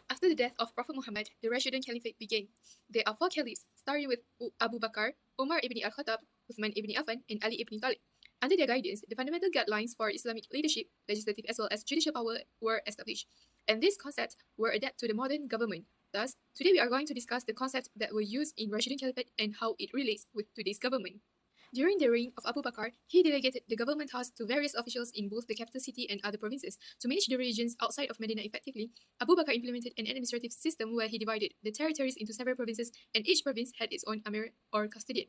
After the death of Prophet Muhammad, the Rashidun Caliphate began. There are four caliphs, starting with Abu Bakr, Umar ibn al-Khattab, Uthman ibn Affan, and Ali ibn Talib. Under their guidance, the fundamental guidelines for Islamic leadership, legislative as well as judicial power, were established. And these concepts were adapted to the modern government. Thus, today we are going to discuss the concepts that were used in Rashidun Caliphate and how it relates with today's government. During the reign of Abu Bakr, he delegated the government tasks to various officials in both the capital city and other provinces. To manage the regions outside of Medina effectively, Abu Bakr implemented an administrative system where he divided the territories into several provinces, and each province had its own Amir or custodian.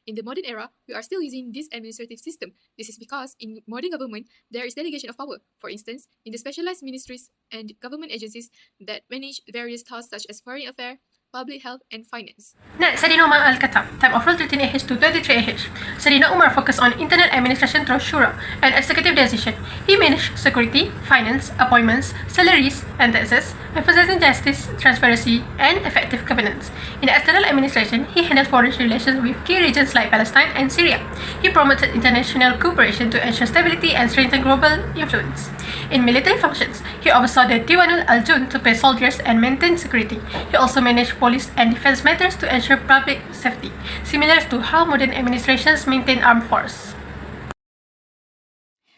In the modern era, we are still using this administrative system. This is because in modern government, there is delegation of power. For instance, in the specialized ministries and government agencies that manage various tasks such as foreign affairs, public health, and finance. Next, Sayyidina Umar al-Khattab, time of rule 13 AH to 23 AH. Sayyidina Umar focused on internal administration through shura and executive decision. He managed security, finance, appointments, salaries, and taxes, emphasizing justice, transparency, and effective governance. In the external administration, he handled foreign relations with key regions like Palestine and Syria. He promoted international cooperation to ensure stability and strengthen global influence. In military functions, he oversaw the Diwanul al-Jund to pay soldiers and maintain security. He also managed police and defense matters to ensure public safety, similar to how modern administrations maintain armed force.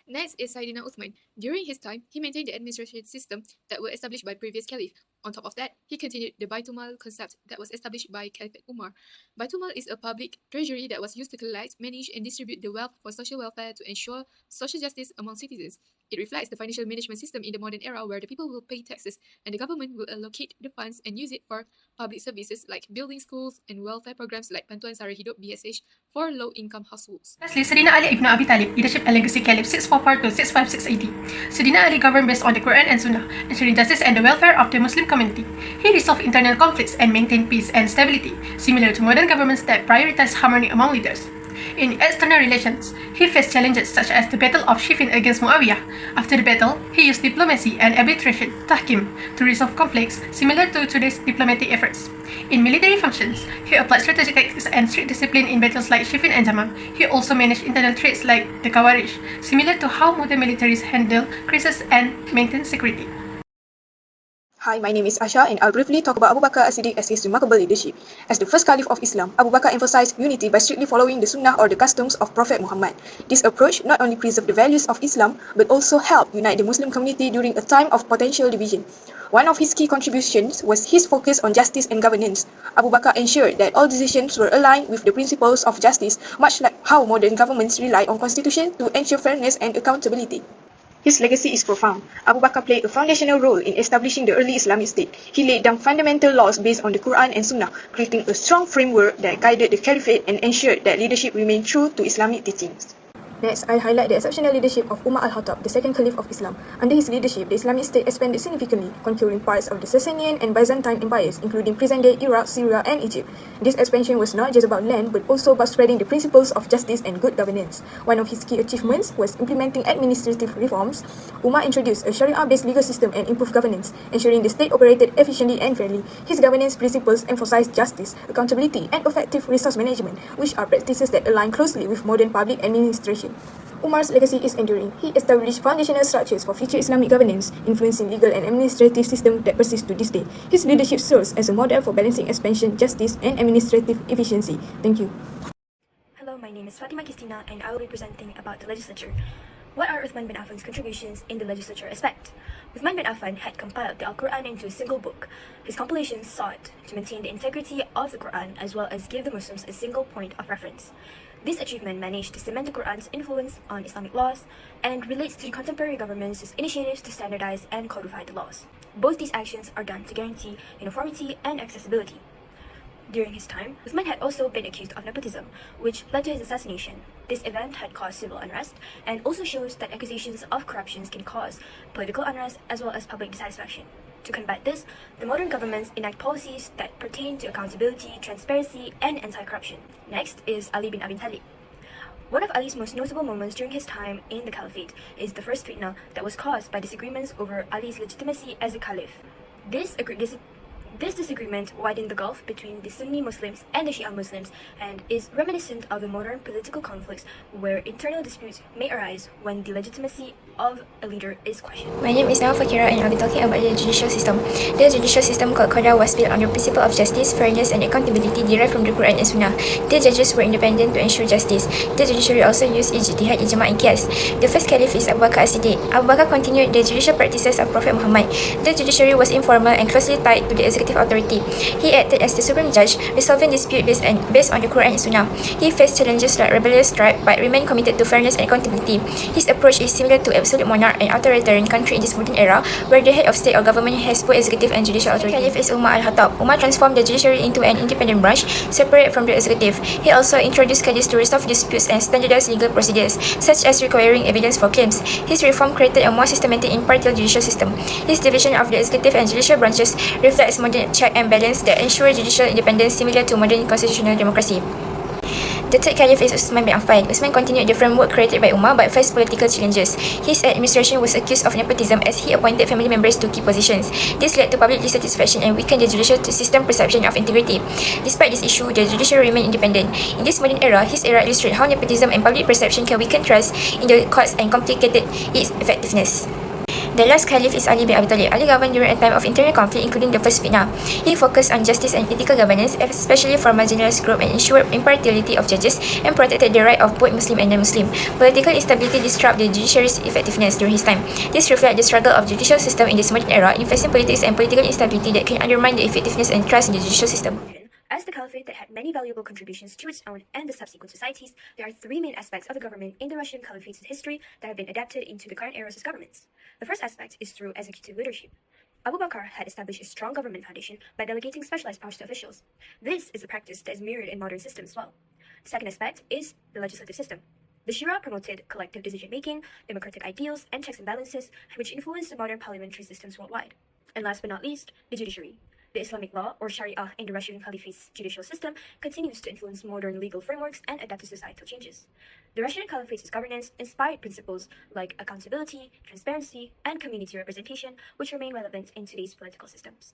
Next is Sayyidina Uthman. During his time, he maintained the administration system that were established by previous caliph. On top of that, he continued the Baitul concept that was established by Caliphate Umar. Baitul is a public treasury that was used to collect, manage, and distribute the wealth for social welfare to ensure social justice among citizens. It reflects the financial management system in the modern era where the people will pay taxes and the government will allocate the funds and use it for public services like building schools and welfare programs like Bantuan Sara Hidup BSH for low-income households. Lastly, Sayyidina Ali ibn Abi Talib, leadership and legacy caliph 644 to 656 AD. Sayyidina Ali governed based on the Quran and Sunnah, ensuring justice and the welfare of the Muslim community. He resolved internal conflicts and maintained peace and stability, similar to modern governments that prioritize harmony among leaders. In external relations, he faced challenges such as the Battle of Siffin against Muawiyah. After the battle, he used diplomacy and arbitration, tahkim, to resolve conflicts similar to today's diplomatic efforts. In military functions, he applied strategic tactics and strict discipline in battles like Siffin and Jamal. He also managed internal threats like the Khawarij, similar to how modern militaries handle crises and maintain security. Hi, my name is Asha and I'll briefly talk about Abu Bakr as-Siddiq as his remarkable leadership. As the first caliph of Islam, Abu Bakr emphasized unity by strictly following the sunnah or the customs of Prophet Muhammad. This approach not only preserved the values of Islam but also helped unite the Muslim community during a time of potential division. One of his key contributions was his focus on justice and governance. Abu Bakr ensured that all decisions were aligned with the principles of justice, much like how modern governments rely on constitution to ensure fairness and accountability. His legacy is profound. Abu Bakr played a foundational role in establishing the early Islamic state. He laid down fundamental laws based on the Quran and Sunnah, creating a strong framework that guided the caliphate and ensured that leadership remained true to Islamic teachings. Next, I highlight the exceptional leadership of Umar al-Khattab, the second caliph of Islam. Under his leadership, the Islamic State expanded significantly, conquering parts of the Sasanian and Byzantine empires, including present-day Iraq, Syria, and Egypt. This expansion was not just about land, but also about spreading the principles of justice and good governance. One of his key achievements was implementing administrative reforms. Umar introduced a Sharia-based legal system and improved governance, ensuring the state operated efficiently and fairly. His governance principles emphasized justice, accountability, and effective resource management, which are practices that align closely with modern public administration. Umar's legacy is enduring. He established foundational structures for future Islamic governance, influencing legal and administrative systems that persist to this day. His leadership serves as a model for balancing expansion, justice, and administrative efficiency. Thank you. Hello, my name is Fatima Kistina, and I will be presenting about the legislature. What are Uthman bin Affan's contributions in the legislature aspect? Uthman bin Affan had compiled the Al-Quran into a single book. His compilations sought to maintain the integrity of the Quran as well as give the Muslims a single point of reference. This achievement managed to cement the Quran's influence on Islamic laws and relates to contemporary governments' initiatives to standardize and codify the laws. Both these actions are done to guarantee uniformity and accessibility. During his time, Uthman had also been accused of nepotism, which led to his assassination. This event had caused civil unrest and also shows that accusations of corruption can cause political unrest as well as public dissatisfaction. To combat this, the modern governments enact policies that pertain to accountability, transparency, and anti-corruption. Next is Ali bin Abi Talib. One of Ali's most notable moments during his time in the Caliphate is the first fitna that was caused by disagreements over Ali's legitimacy as a caliph. This This disagreement widened the gulf between the Sunni Muslims and the Shia Muslims and is reminiscent of the modern political conflicts where internal disputes may arise when the legitimacy of a leader is questioned. My name is Nawal Fakira and I'll be talking about the judicial system. The judicial system called Qada was built on the principle of justice, fairness and accountability derived from the Quran and Sunnah. The judges were independent to ensure justice. The judiciary also used ijtihad, ijma and qiyas. The first caliph is Abu Bakr as-Siddiq. Abu Bakr continued the judicial practices of Prophet Muhammad. The judiciary was informal and closely tied to the executive authority. He acted as the supreme judge, resolving disputes based on the Quran and Sunnah. He faced challenges like rebellious tribe but remained committed to fairness and accountability. His approach is similar to absolute monarch and authoritarian country in this modern era, where the head of state or government has both executive and judicial authority. The caliph is Umar al-Khattab. Umar transformed the judiciary into an independent branch, separate from the executive. He also introduced qadis to resolve disputes and standardized legal procedures, such as requiring evidence for claims. His reform created a more systematic impartial judicial system. His division of the executive and judicial branches reflects modern check and balance that ensure judicial independence similar to modern constitutional democracy. The third caliph is Uthman bin Affan. Uthman continued the framework created by Umar but faced political challenges. His administration was accused of nepotism as he appointed family members to key positions. This led to public dissatisfaction and weakened the judicial system perception of integrity. Despite this issue, the judiciary remained independent. In this modern era, his era illustrates how nepotism and public perception can weaken trust in the courts and complicated its effectiveness. The last caliph is Ali bin Abi Talib. Ali governed during a time of internal conflict, including the first fitnah. He focused on justice and ethical governance, especially for marginalized groups, and ensured impartiality of judges and protected the right of both Muslim and non-Muslim. Political instability disrupted the judiciary's effectiveness during his time. This reflects the struggle of the judicial system in this modern era, influencing politics and political instability that can undermine the effectiveness and trust in the judicial system. As the Caliphate that had many valuable contributions to its own and the subsequent societies, there are three main aspects of the government in the Rashidun Caliphate's history that have been adapted into the current era's governments. The first aspect is through executive leadership. Abu Bakr had established a strong government foundation by delegating specialized powers to officials. This is a practice that is mirrored in modern systems as well. The second aspect is the legislative system. The Shura promoted collective decision-making, democratic ideals, and checks and balances, which influenced the modern parliamentary systems worldwide. And last but not least, the judiciary. The Islamic law, or Sharia, in the Rashidun Caliphate's judicial system continues to influence modern legal frameworks and adapt to societal changes. The Rashidun Caliphate's governance inspired principles like accountability, transparency, and community representation, which remain relevant in today's political systems.